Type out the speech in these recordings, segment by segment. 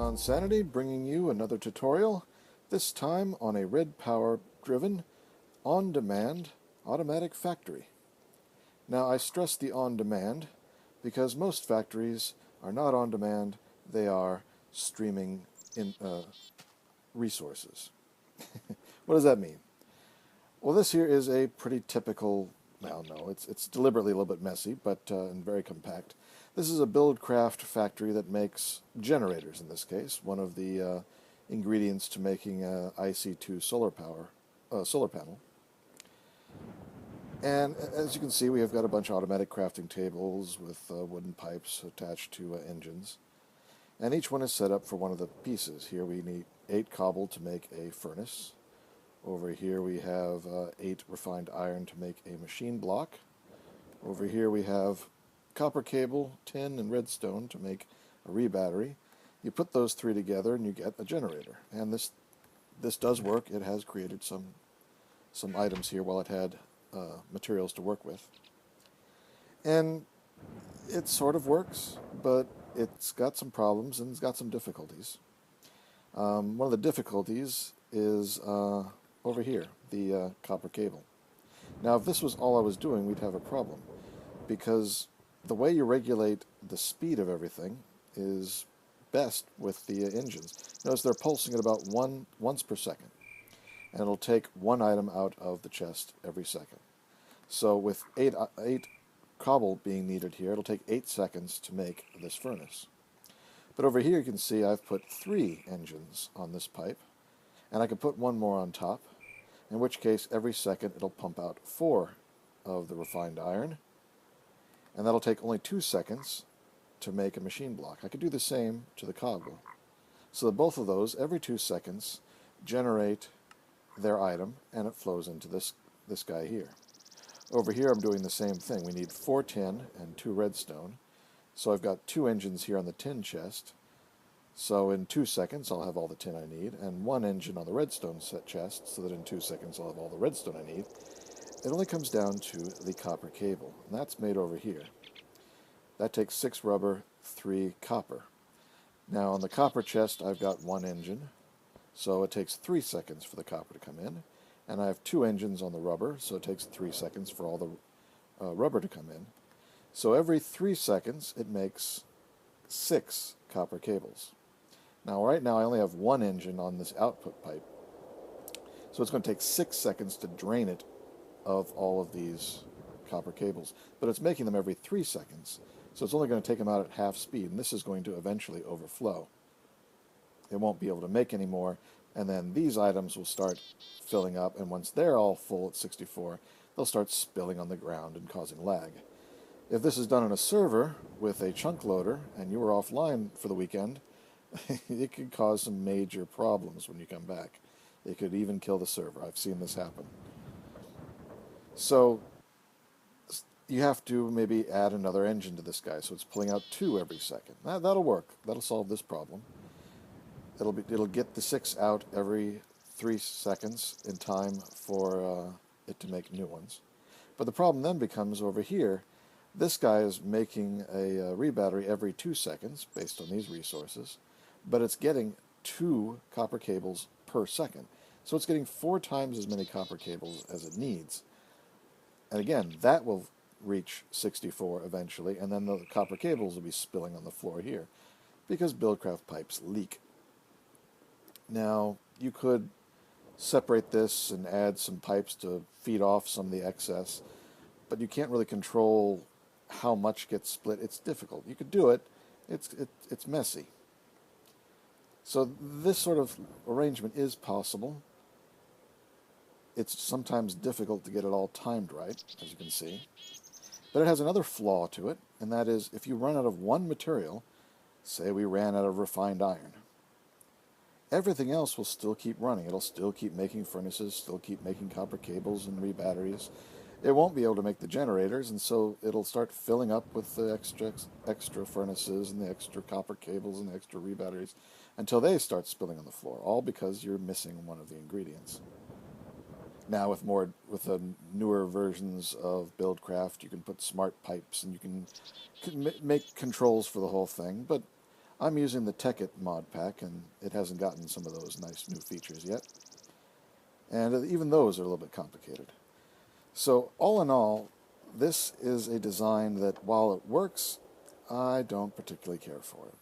Nonsanity bringing you another tutorial, this time on a Redpower driven, on-demand automatic factory. Now I stress the on-demand because most factories are not on-demand, they are streaming in resources. What does that mean? Well, this here is a pretty typical, well no, it's deliberately a little bit messy, but and very compact. This is a Buildcraft factory that makes generators, in this case, one of the ingredients to making IC2 solar panel. And as you can see, we have got a bunch of automatic crafting tables with wooden pipes attached to engines. And each one is set up for one of the pieces. Here we need 8 cobble to make a furnace. Over here we have 8 refined iron to make a machine block. Over here we have copper cable, tin, and redstone to make a rebattery. You put those 3 together and you get a generator. And this does work. It has created some items here while it had materials to work with. And it sort of works, but it's got some problems and it's got some difficulties. One of the difficulties is over here, the copper cable. Now, if this was all I was doing, we'd have a problem, because the way you regulate the speed of everything is best with the engines. Notice they're pulsing at about once per second, and it'll take 1 item out of the chest every second. So with 8 cobble being needed here, it'll take 8 seconds to make this furnace. But over here you can see I've put 3 engines on this pipe, and I can put 1 more on top, in which case every second it'll pump out 4 of the refined iron, and that'll take only 2 seconds to make a machine block. I could do the same to the cobble, so that both of those every 2 seconds generate their item, and it flows into this guy here. Over here I'm doing the same thing. We need 4 tin and 2 redstone, so I've got 2 engines here on the tin chest. So in 2 seconds I'll have all the tin I need, and 1 engine on the redstone set chest, so that in 2 seconds I'll have all the redstone I need. It only comes down to the copper cable, and that's made over here. That takes 6 rubber, 3 copper. Now on the copper chest I've got 1 engine, so it takes 3 seconds for the copper to come in, and I have 2 engines on the rubber, so it takes 3 seconds for all the rubber to come in. So every 3 seconds it makes 6 copper cables. Now right now I only have 1 engine on this output pipe, so it's going to take 6 seconds to drain it of all of these copper cables, but it's making them every 3 seconds, so it's only going to take them out at half speed, and this is going to eventually overflow. It won't be able to make any more, and then these items will start filling up, and once they're all full at 64, they'll start spilling on the ground and causing lag. If this is done on a server with a chunk loader, and you were offline for the weekend, it could cause some major problems when you come back. It could even kill the server. I've seen this happen. So you have to maybe add another engine to this guy, so it's pulling out 2 every second. That'll work. That'll solve this problem. It'll get the 6 out every 3 seconds in time for it to make new ones. But the problem then becomes over here. This guy is making a rebattery every 2 seconds based on these resources, but it's getting 2 copper cables per second. So it's getting 4 times as many copper cables as it needs. And again, that will reach 64 eventually, and then the copper cables will be spilling on the floor here, because Buildcraft pipes leak. Now, you could separate this and add some pipes to feed off some of the excess, but you can't really control how much gets split. It's difficult. You could do it. It's messy. So this sort of arrangement is possible. It's sometimes difficult to get it all timed right, as you can see. But it has another flaw to it, and that is if you run out of one material, say we ran out of refined iron, everything else will still keep running. It'll still keep making furnaces, still keep making copper cables and rebatteries. It won't be able to make the generators, and so it'll start filling up with the extra furnaces and the extra copper cables and the extra rebatteries until they start spilling on the floor, all because you're missing one of the ingredients. Now with the newer versions of Buildcraft, you can put smart pipes and you can make controls for the whole thing, but I'm using the Tekkit mod pack, and it hasn't gotten some of those nice new features yet. And even those are a little bit complicated. So all in all, this is a design that, while it works, I don't particularly care for it.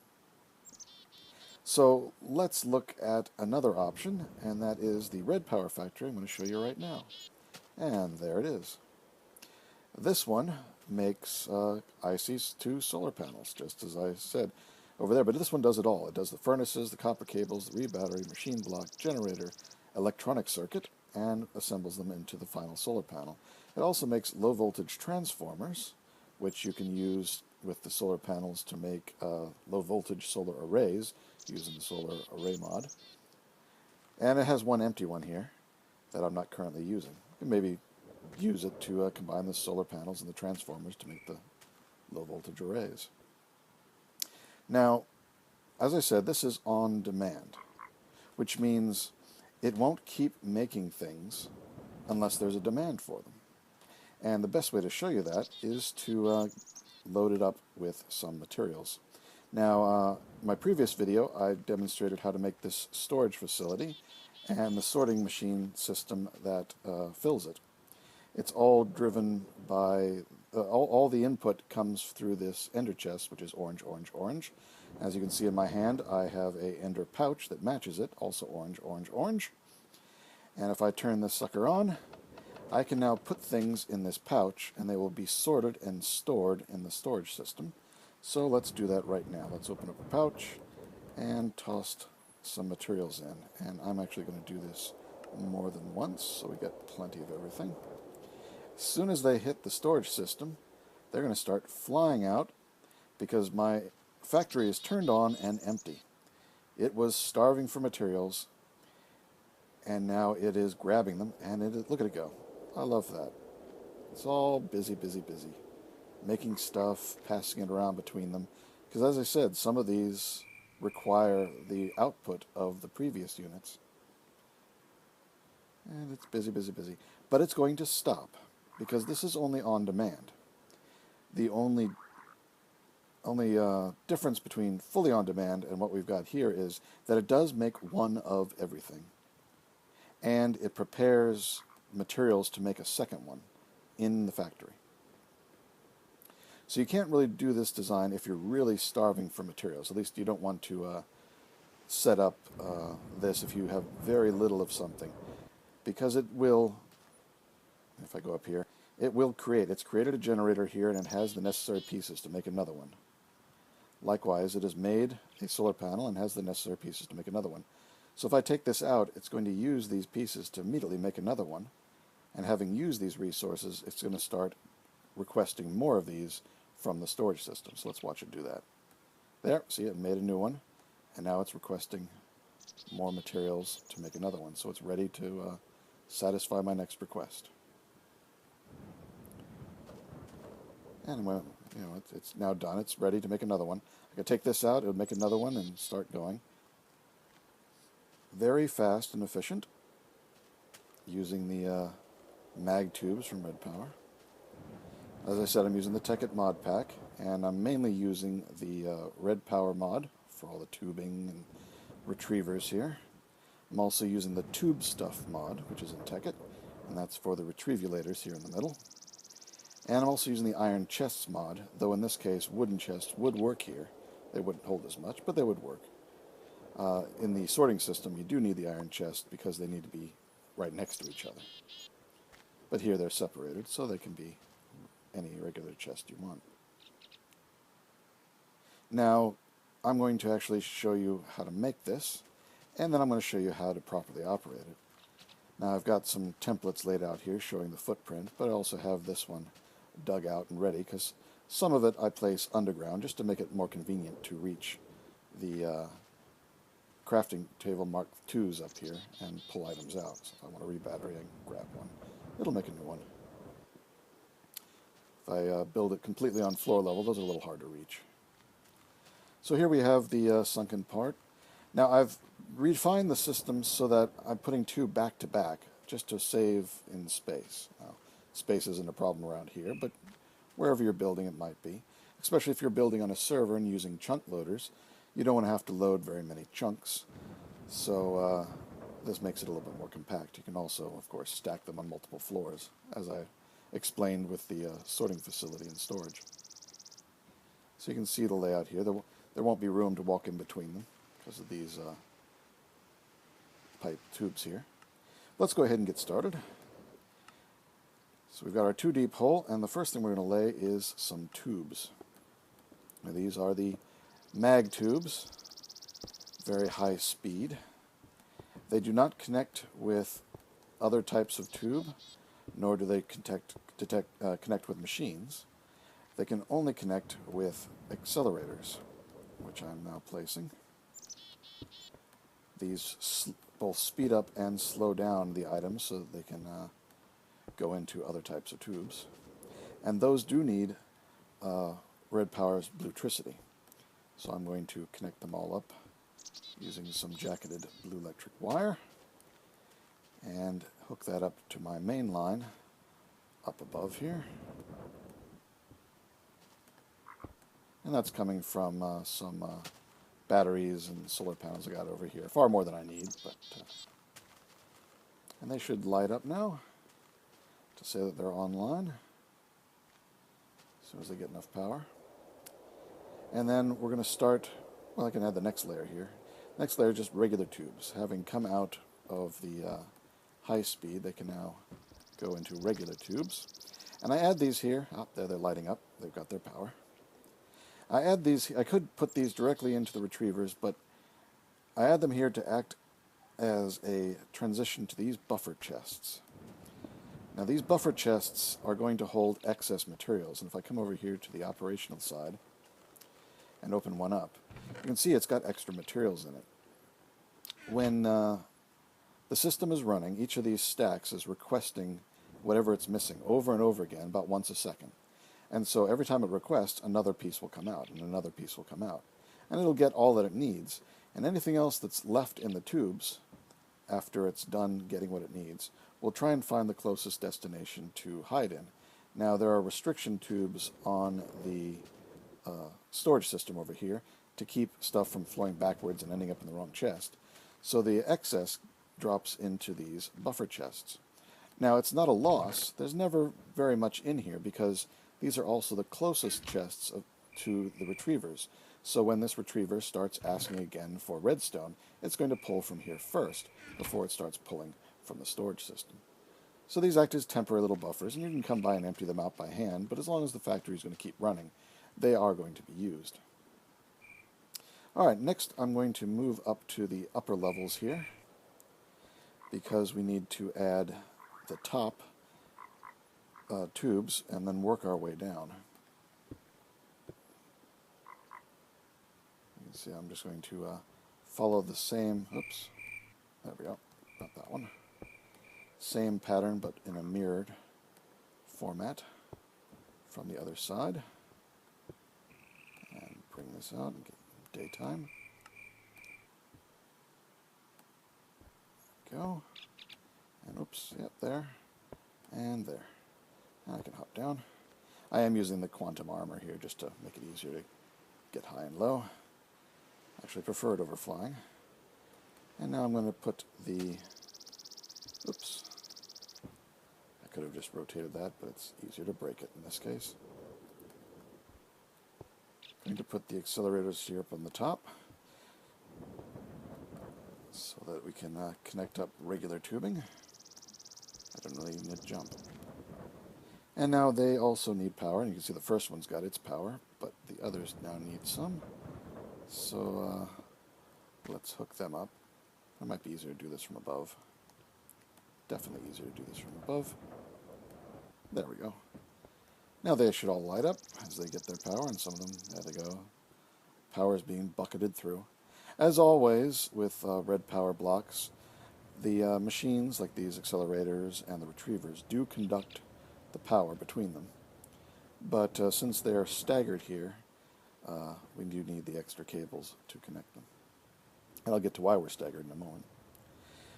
So let's look at another option, and that is the Redpower factory I'm going to show you right now. And there it is. This one makes IC's 2 solar panels, just as I said over there, but this one does it all. It does the furnaces, the copper cables, the rebattery, machine block, generator, electronic circuit, and assembles them into the final solar panel. It also makes low voltage transformers, which you can use with the solar panels to make low voltage solar arrays using the solar array mod. And it has one empty one here that I'm not currently using. You can maybe use it to combine the solar panels and the transformers to make the low voltage arrays. Now, as I said, this is on demand, which means it won't keep making things unless there's a demand for them. And the best way to show you that is to load it up with some materials. Now, my previous video, I demonstrated how to make this storage facility and the sorting machine system that fills it. It's all driven by, all the input comes through this ender chest, which is orange, orange, orange. As you can see in my hand, I have a ender pouch that matches it, also orange, orange, orange. And if I turn this sucker on, I can now put things in this pouch, and they will be sorted and stored in the storage system. So let's do that right now. Let's open up a pouch and toss some materials in. And I'm actually going to do this more than once, so we get plenty of everything. As soon as they hit the storage system, they're going to start flying out because my factory is turned on and empty. It was starving for materials, and now it is grabbing them, and look at it go. I love that. It's all busy, busy, busy. Making stuff, passing it around between them. Because as I said, some of these require the output of the previous units. And it's busy, busy, busy. But it's going to stop, because this is only on demand. The only difference between fully on demand and what we've got here is that it does make one of everything. And it prepares materials to make a second one in the factory. So you can't really do this design if you're really starving for materials. At least you don't want to set up this if you have very little of something. Because it will, if I go up here, it will create. It's created a generator here, and it has the necessary pieces to make another one. Likewise, it has made a solar panel and has the necessary pieces to make another one. So if I take this out, it's going to use these pieces to immediately make another one. And having used these resources, it's going to start requesting more of these from the storage system. So let's watch it do that. There, see, it made a new one. And now it's requesting more materials to make another one. So it's ready to satisfy my next request. And when, it's now done. It's ready to make another one. I can take this out, it'll make another one and start going. Very fast and efficient, using the mag tubes from Redpower. As I said, I'm using the Tekkit mod pack, and I'm mainly using the Redpower mod for all the tubing and retrievers here. I'm also using the tube stuff mod, which is in Tekkit, and that's for the retrievulators here in the middle. And I'm also using the iron chests mod, though in this case wooden chests would work here. They wouldn't hold as much, but they would work. In the sorting system, you do need the iron chest because they need to be right next to each other. But here they're separated, so they can be any regular chest you want. Now, I'm going to actually show you how to make this, and then I'm going to show you how to properly operate it. Now, I've got some templates laid out here showing the footprint, but I also have this one dug out and ready, because some of it I place underground just to make it more convenient to reach the crafting table Mark IIs up here and pull items out. So if I want a rebattery, I can grab one. It'll make a new one. If I build it completely on floor level, those are a little hard to reach. So here we have the sunken part. Now I've refined the system so that I'm putting two back to back just to save in space. Now, space isn't a problem around here, but wherever you're building it might be. Especially if you're building on a server and using chunk loaders, you don't want to have to load very many chunks, so this makes it a little bit more compact. You can also, of course, stack them on multiple floors, as I explained with the sorting facility and storage. So you can see the layout here. There won't be room to walk in between them because of these pipe tubes here. Let's go ahead and get started. So we've got our 2 deep hole, and the first thing we're going to lay is some tubes. Now these are the mag tubes, very high speed. They do not connect with other types of tube, nor do they connect with machines. They can only connect with accelerators, which I'm now placing. These both speed up and slow down the items so that they can go into other types of tubes. And those do need Redpower's Bluetricity. So I'm going to connect them all up using some jacketed blue electric wire and hook that up to my main line up above here. And that's coming from some batteries and solar panels I got over here. Far more than I need, but and they should light up now to say that they're online as soon as they get enough power. And then we're going to start, well, I can add the next layer here. Next layer is just regular tubes. Having come out of the high speed, they can now go into regular tubes. And I add these here. Oh, there they're lighting up. They've got their power. I add these, I could put these directly into the retrievers, but I add them here to act as a transition to these buffer chests. Now these buffer chests are going to hold excess materials, and if I come over here to the operational side and open one up, you can see it's got extra materials in it. When the system is running, each of these stacks is requesting whatever it's missing over and over again, about once a second. And so every time it requests, another piece will come out, and another piece will come out. And it'll get all that it needs. And anything else that's left in the tubes, after it's done getting what it needs, we'll try and find the closest destination to hide in. Now, there are restriction tubes on the storage system over here to keep stuff from flowing backwards and ending up in the wrong chest. So the excess drops into these buffer chests. Now, it's not a loss. There's never very much in here because these are also the closest chests to the retrievers. So when this retriever starts asking again for redstone, it's going to pull from here first before it starts pulling from the storage system. So these act as temporary little buffers, and you can come by and empty them out by hand, but as long as the factory is going to keep running, they are going to be used. Alright, next I'm going to move up to the upper levels here because we need to add the top tubes and then work our way down. You can see I'm just going to follow the same, oops, there we go, not that one. Same pattern but in a mirrored format from the other side. And bring this out and get daytime. Go. And oops, yep, there. And there. Now I can hop down. I am using the quantum armor here just to make it easier to get high and low. Actually prefer it over flying. And now I'm going to put the, oops, I could have just rotated that, but it's easier to break it in this case. I'm going to put the accelerators here up on the top so that we can connect up regular tubing. I don't really need to jump. And now they also need power, and you can see the first one's got its power, but the others now need some. So let's hook them up. It might be easier to do this from above. Definitely easier to do this from above. There we go. Now they should all light up as they get their power, and some of them, there they go. Power is being bucketed through. As always with Redpower blocks, the machines, like these accelerators and the retrievers, do conduct the power between them. But since they are staggered here, we do need the extra cables to connect them. And I'll get to why we're staggered in a moment.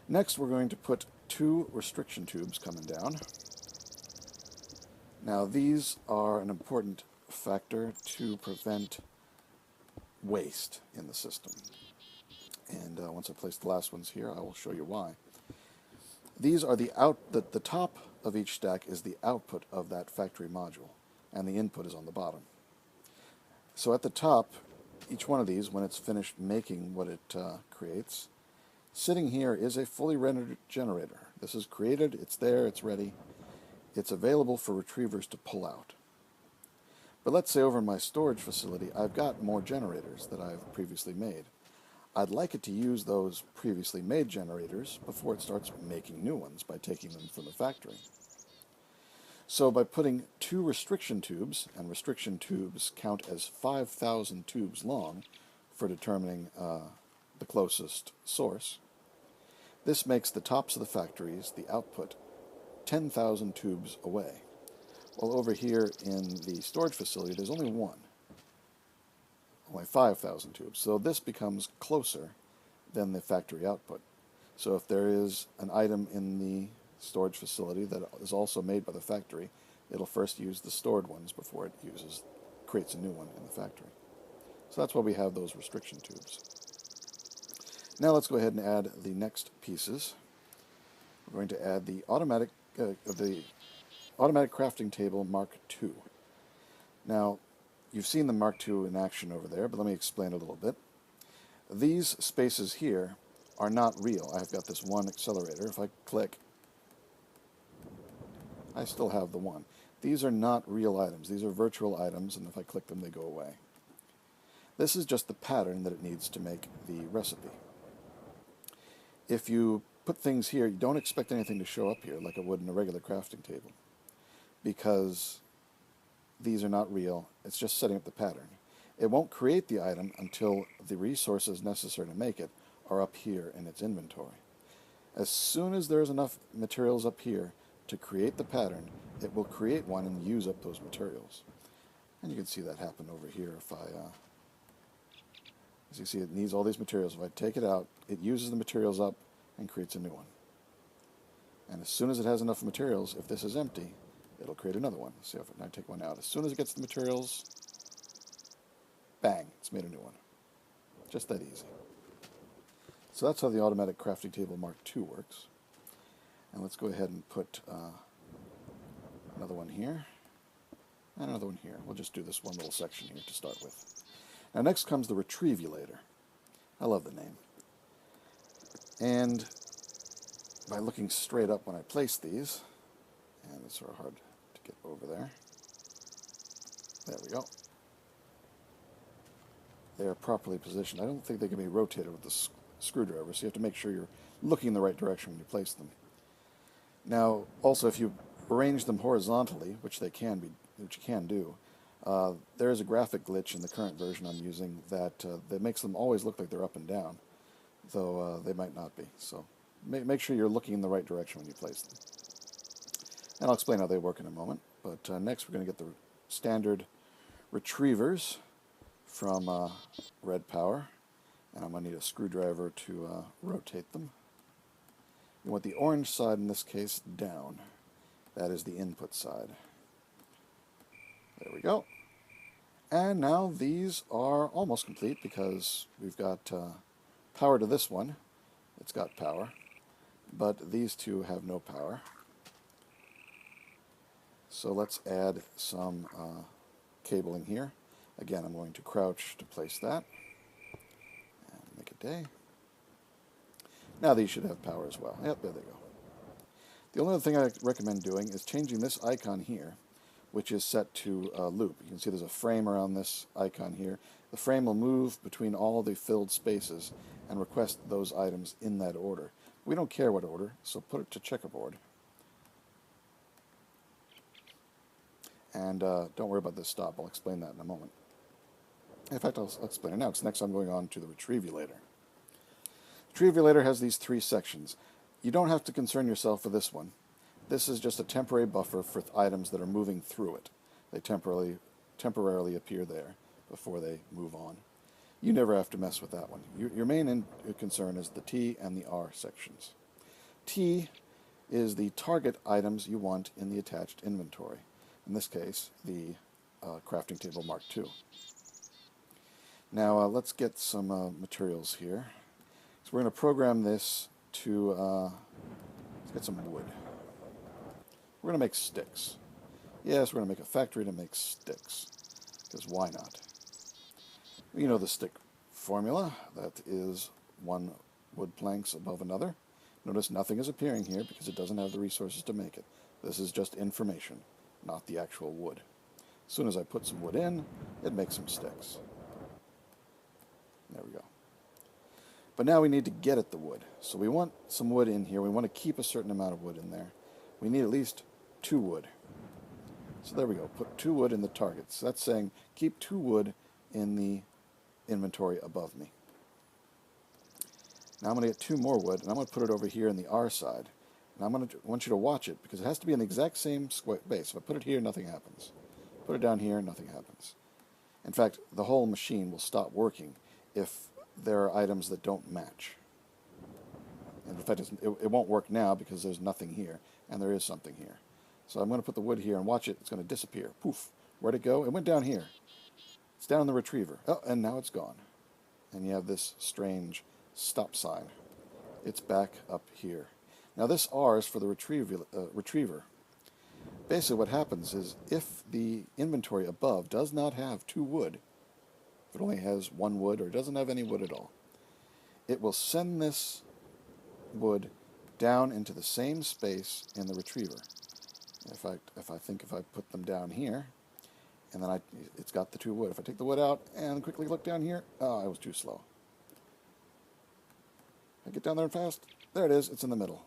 Next, we're going to put 2 restriction tubes coming down. Now, these are an important factor to prevent waste in the system. And once I place the last ones here, I will show you why. These are the top of each stack is the output of that factory module, and the input is on the bottom. So at the top, each one of these, when it's finished making what it creates, sitting here is a fully rendered generator. This is created, it's there, it's ready, it's available for retrievers to pull out. But let's say over in my storage facility, I've got more generators that I've previously made. I'd like it to use those previously made generators before it starts making new ones by taking them from the factory. So by putting 2 restriction tubes, and restriction tubes count as 5,000 tubes long for determining the closest source, this makes the tops of the factories, the output, 10,000 tubes away. Well, over here in the storage facility, there's only one. Only 5,000 tubes. So this becomes closer than the factory output. So if there is an item in the storage facility that is also made by the factory, it'll first use the stored ones before it creates a new one in the factory. So that's why we have those restriction tubes. Now let's go ahead and add the next pieces. We're going to add the automatic crafting table Mark II. Now, you've seen the Mark II in action over there, but let me explain a little bit. These spaces here are not real. I've got this one accelerator. If I click, I still have the one. These are not real items. These are virtual items, and if I click them, they go away. This is just the pattern that it needs to make the recipe. If you put things here, you don't expect anything to show up here like it would in a regular crafting table, because these are not real. It's just setting up the pattern. It won't create the item until the resources necessary to make it are up here in its inventory. As soon as there's enough materials up here to create the pattern, it will create one and use up those materials. And you can see that happen over here if I, as you see, it needs all these materials. If I take it out, it uses the materials up and creates a new one. And as soon as it has enough materials, if this is empty, it'll create another one. See if I take one out. As soon as it gets the materials, bang, it's made a new one. Just that easy. So that's how the automatic crafting table Mark II works. And let's go ahead and put another one here, and another one here. We'll just do this one little section here to start with. Now next comes the Retrievulator. I love the name. And by looking straight up when I place these, and it's sort of hard to get over there. There we go. They are properly positioned. I don't think they can be rotated with the screwdriver, so you have to make sure you're looking in the right direction when you place them. Now, also, if you arrange them horizontally, which you can do, there is a graphic glitch in the current version I'm using that makes them always look like they're up and down, though they might not be. So make sure you're looking in the right direction when you place them. And I'll explain how they work in a moment. But next we're going to get the standard retrievers from Redpower. And I'm going to need a screwdriver to rotate them. You want the orange side, in this case, down. That is the input side. There we go. And now these are almost complete because we've got power to this one. It's got power. But these two have no power. So let's add some cabling here. Again, I'm going to crouch to place that. And make a day. Now these should have power as well. Yep, there they go. The only other thing I recommend doing is changing this icon here, which is set to loop. You can see there's a frame around this icon here. The frame will move between all the filled spaces and request those items in that order. We don't care what order, so put it to checkerboard. And don't worry about this stop. I'll explain that in a moment. In fact, I'll explain it now, because next I'm going on to the Retrievulator. The Retrievulator has these three sections. You don't have to concern yourself with this one. This is just a temporary buffer for items that are moving through it. They temporarily appear there before they move on. You never have to mess with that one. Your main concern is the T and the R sections. T is the target items you want in the attached inventory. In this case, the crafting table Mark II. Now let's get some materials here. So we're going to program this to, let's get some wood. We're going to make sticks. Yes, we're going to make a factory to make sticks, because why not? You know the stick formula. That is one wood planks above another. Notice nothing is appearing here because it doesn't have the resources to make it. This is just information, not the actual wood. As soon as I put some wood in, it makes some sticks. There we go. But now we need to get at the wood. So we want some wood in here. We want to keep a certain amount of wood in there. We need at least 2 wood. So there we go. Put 2 wood in the targets. That's saying keep 2 wood in the inventory above me. Now I'm going to get 2 more wood, and I'm going to put it over here in the R side. And I want you to watch it, because it has to be in the exact same square base. If I put it here, nothing happens. Put it down here, nothing happens. In fact, the whole machine will stop working if there are items that don't match. And in fact, it won't work now because there's nothing here, and there is something here. So I'm going to put the wood here and watch it. It's going to disappear. Poof. Where'd it go? It went down here. It's down in the retriever. Oh, and now it's gone. And you have this strange stop sign. It's back up here. Now this R is for the retriever. Basically what happens is if the inventory above does not have 2 wood, if it only has 1 wood or doesn't have any wood at all, it will send this wood down into the same space in the retriever. If I put them down here, and then it's got the 2 wood. If I take the wood out and quickly look down here, oh, I was too slow. I get down there fast. There it is. It's in the middle.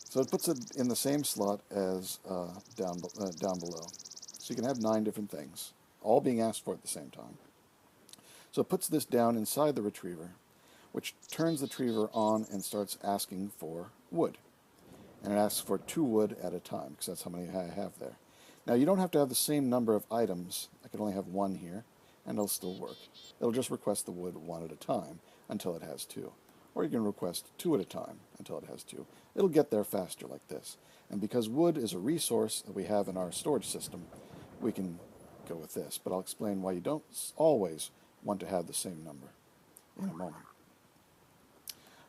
So it puts it in the same slot as down below. So you can have 9 different things, all being asked for at the same time. So it puts this down inside the retriever, which turns the retriever on and starts asking for wood. And it asks for 2 wood at a time, because that's how many I have there. Now you don't have to have the same number of items. I can only have 1 here, and it'll still work. It'll just request the wood 1 at a time until it has 2. Or you can request 2 at a time until it has 2. It'll get there faster like this. And because wood is a resource that we have in our storage system, we can go with this. But I'll explain why you don't always want to have the same number in a moment.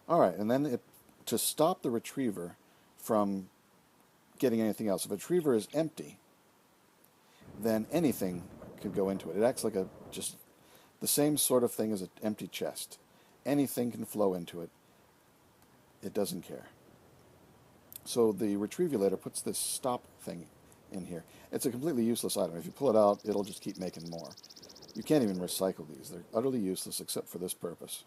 Alright, and then to stop the retriever from getting anything else, if a retriever is empty, then anything could go into it. It acts like just the same sort of thing as an empty chest. Anything can flow into it. It doesn't care. So the retrievulator puts this stop thing in here. It's a completely useless item. If you pull it out, it'll just keep making more. You can't even recycle these. They're utterly useless except for this purpose.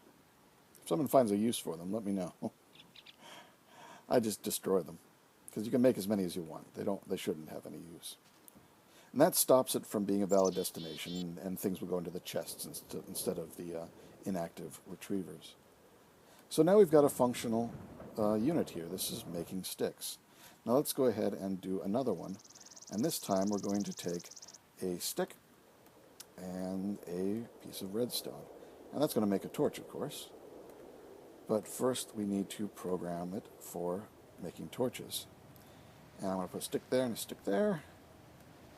If someone finds a use for them, let me know. I just destroy them, because you can make as many as you want. They shouldn't have any use. And that stops it from being a valid destination, and things will go into the chests instead of the inactive retrievers. So now we've got a functional unit here. This is making sticks. Now let's go ahead and do another one, and this time we're going to take a stick and a piece of redstone. And that's going to make a torch, of course. But first we need to program it for making torches. And I'm going to put a stick there and a stick there.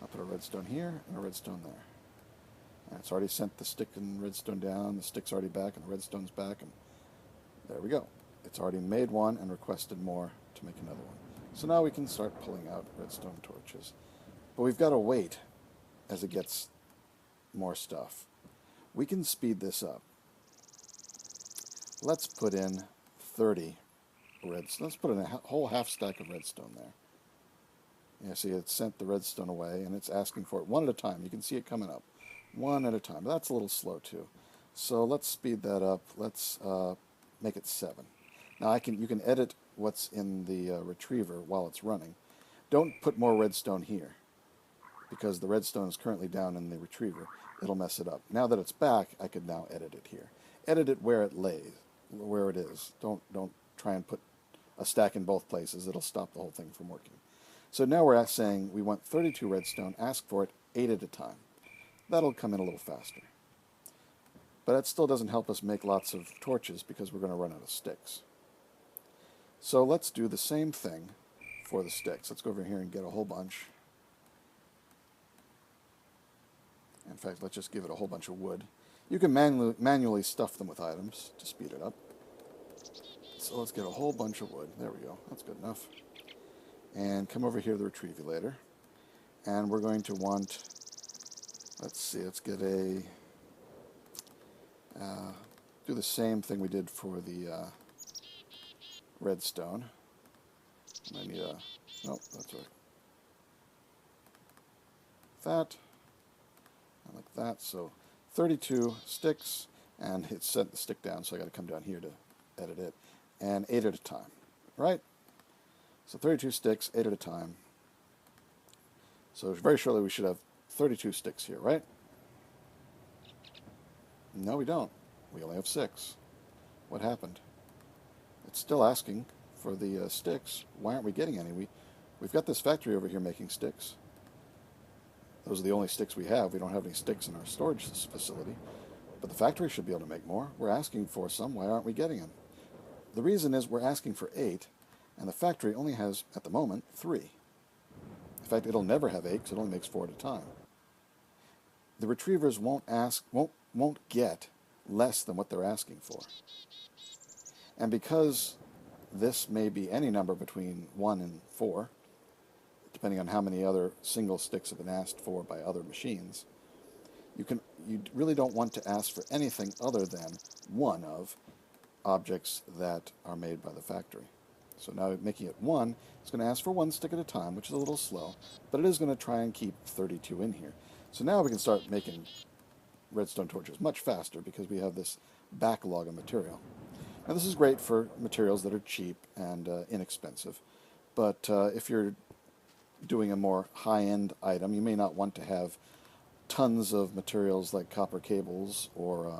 I'll put a redstone here and a redstone there. And it's already sent the stick and redstone down, the stick's already back and the redstone's back, and there we go. It's already made one and requested more to make another one. So now we can start pulling out redstone torches. But we've got to wait as it gets more stuff. We can speed this up. Let's put in 30 redstone. Let's put in a whole half stack of redstone there. Yeah, see, it sent the redstone away, and it's asking for it 1 at a time. You can see it coming up 1 at a time. But that's a little slow too. So let's speed that up. Let's make it 7. Now you can edit what's in the retriever while it's running. Don't put more redstone here, because the redstone is currently down in the retriever. It'll mess it up. Now that it's back, I could now edit it here. Edit it where it lays, where it is. Don't try and put a stack in both places. It'll stop the whole thing from working. So now we're saying we want 32 redstone. Ask for it 8 at a time. That'll come in a little faster. But that still doesn't help us make lots of torches, because we're going to run out of sticks. So let's do the same thing for the sticks. Let's go over here and get a whole bunch. In fact, let's just give it a whole bunch of wood. You can manually stuff them with items to speed it up. So let's get a whole bunch of wood. There we go. That's good enough. And come over here to the retrievulator. And we're going to want, let's see, let's get a, do the same thing we did for the redstone. And I need a, nope, that's right. That, and like that. So 32 sticks, and it sent the stick down, so I got to come down here to edit it. And 8 at a time, right? So 32 sticks, 8 at a time. So very shortly we should have 32 sticks here, right? No, we don't. We only have 6. What happened? It's still asking for the sticks. Why aren't we getting any? We've got this factory over here making sticks. Those are the only sticks we have. We don't have any sticks in our storage facility. But the factory should be able to make more. We're asking for some. Why aren't we getting them? The reason is we're asking for 8, and the factory only has, at the moment, 3. In fact, it'll never have 8 because it only makes 4 at a time. The retrievers won't get less than what they're asking for. And because this may be any number between 1 and 4, depending on how many other single sticks have been asked for by other machines, you really don't want to ask for anything other than one of objects that are made by the factory. So now making it 1, it's going to ask for 1 stick at a time, which is a little slow, but it is going to try and keep 32 in here. So now we can start making redstone torches much faster because we have this backlog of material. Now this is great for materials that are cheap and inexpensive, but if you're doing a more high-end item, you may not want to have tons of materials like copper cables or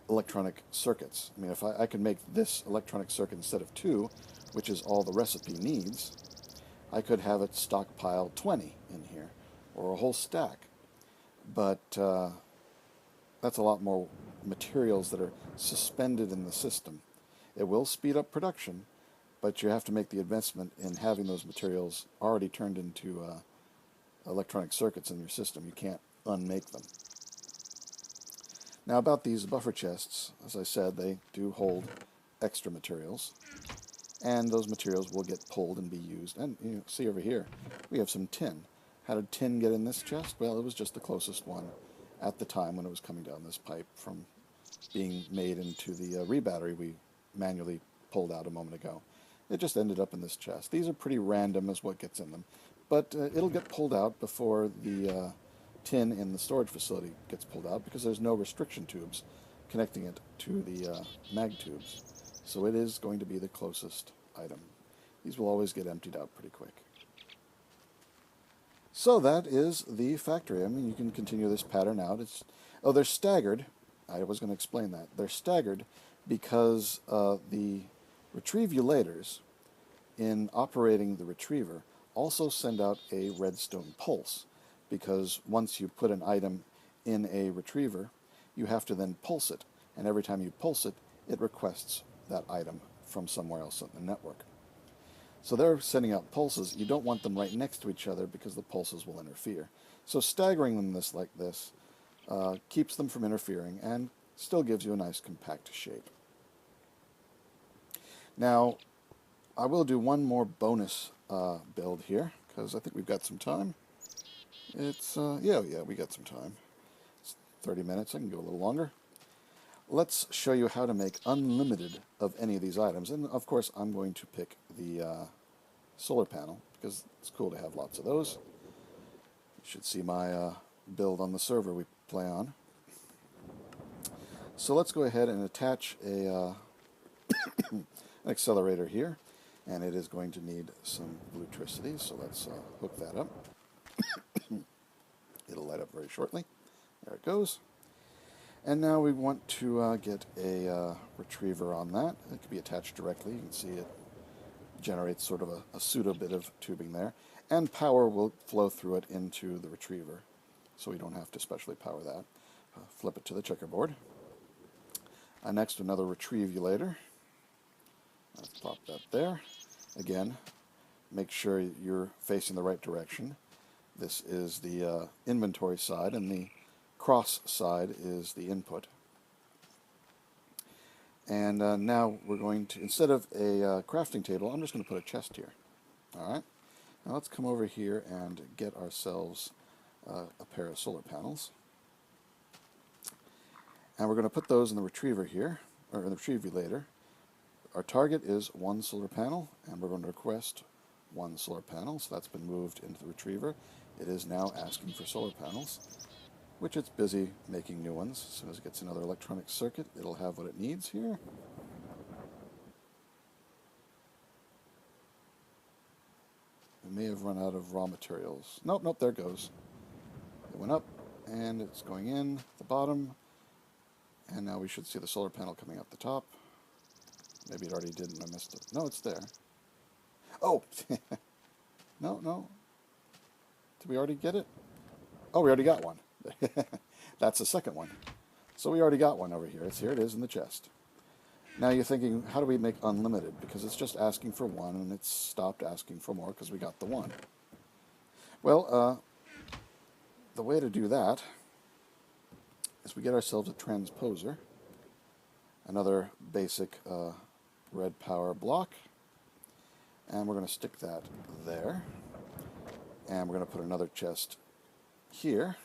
electronic circuits. I mean, if I could make this electronic circuit instead of 2, which is all the recipe needs, I could have it stockpile 20 in here, or a whole stack. But that's a lot more materials that are suspended in the system. It will speed up production, but you have to make the investment in having those materials already turned into electronic circuits in your system. You can't unmake them. Now about these buffer chests, as I said, they do hold extra materials, and those materials will get pulled and be used. And you see over here, we have some tin. How did tin get in this chest? Well, it was just the closest one at the time when it was coming down this pipe from being made into the rebattery we manually pulled out a moment ago. It just ended up in this chest. These are pretty random as what gets in them, but it'll get pulled out before the tin in the storage facility gets pulled out because there's no restriction tubes connecting it to the mag tubes. So it is going to be the closest item. These will always get emptied out pretty quick. So that is the factory. I mean, you can continue this pattern out. They're staggered. I was going to explain that. They're staggered because the retrievulators, in operating the retriever, also send out a redstone pulse, because once you put an item in a retriever, you have to then pulse it, and every time you pulse it, it requests that item from somewhere else on the network. So they're sending out pulses. You don't want them right next to each other because the pulses will interfere. So staggering them like this keeps them from interfering and still gives you a nice compact shape. Now, I will do one more bonus build here because I think we've got some time. It's, yeah, we got some time. It's 30 minutes. I can go a little longer. Let's show you how to make unlimited of any of these items. And, of course, I'm going to pick the solar panel because it's cool to have lots of those. You should see my build on the server we play on. So let's go ahead and attach an accelerator here. And it is going to need some electricity, so let's hook that up. It'll light up very shortly. There it goes. And now we want to get a retriever on that. It can be attached directly. You can see it generates sort of a pseudo bit of tubing there. And power will flow through it into the retriever, so we don't have to specially power that. Flip it to the checkerboard. Next, another retrievulator. Let's pop that there. Again, make sure you're facing the right direction. This is the inventory side, and the cross side is the input. And now we're going to, instead of a crafting table, I'm just going to put a chest here. Alright, now let's come over here and get ourselves a pair of solar panels. And we're going to put those in the retriever here, or in the retrievulator. Our target is 1 solar panel, and we're going to request 1 solar panel, so that's been moved into the retriever. It is now asking for solar panels, which it's busy making new ones. As soon as it gets another electronic circuit, it'll have what it needs here. It may have run out of raw materials. Nope, nope, there it goes. It went up, and it's going in at the bottom, and now we should see the solar panel coming out the top. Maybe it already did and I missed it. No, it's there. Oh! No, no. Did we already get it? Oh, we already got one. That's the second one. So we already got one over here. Here it is in the chest. Now you're thinking, how do we make unlimited? Because it's just asking for 1, and it's stopped asking for more because we got the 1. Well, the way to do that is we get ourselves a transposer, another basic Redpower block, and we're going to stick that there, and we're going to put another chest here,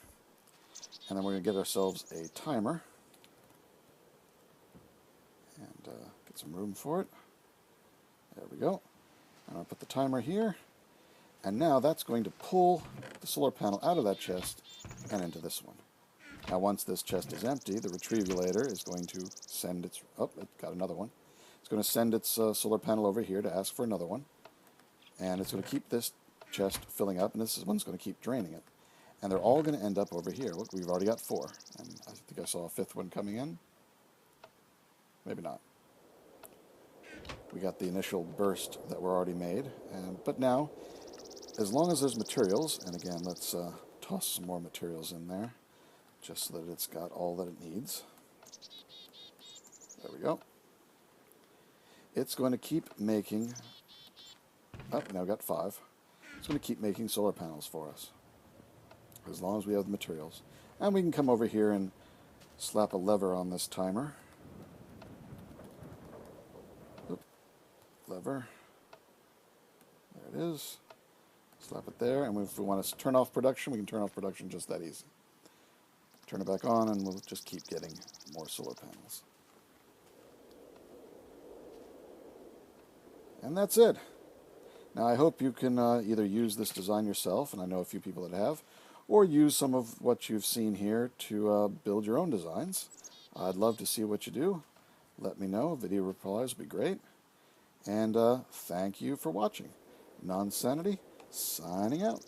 and then we're going to get ourselves a timer, and get some room for it. There we go. I'm going to put the timer here, and now that's going to pull the solar panel out of that chest and into this one. Now once this chest is empty, the retrievulator is going to send its... Oh, it got another one. It's going to send its solar panel over here to ask for another one. And it's going to keep this chest filling up, and this one's going to keep draining it. And they're all going to end up over here. Look, we've already got 4. And I think I saw a 5th one coming in. Maybe not. We got the initial burst that were already made. But now, as long as there's materials, and again, let's toss some more materials in there, just so that it's got all that it needs. There we go. It's going to keep making... Oh, now we've got 5. It's going to keep making solar panels for us, as long as we have the materials. And we can come over here and slap a lever on this timer. Oop. Lever. There it is. Slap it there, and if we want to turn off production, we can turn off production just that easy. Turn it back on, and we'll just keep getting more solar panels. And that's it. Now I hope you can either use this design yourself, and I know a few people that have, or use some of what you've seen here to build your own designs. I'd love to see what you do. Let me know. Video replies would be great. And thank you for watching. Nonsanity, signing out.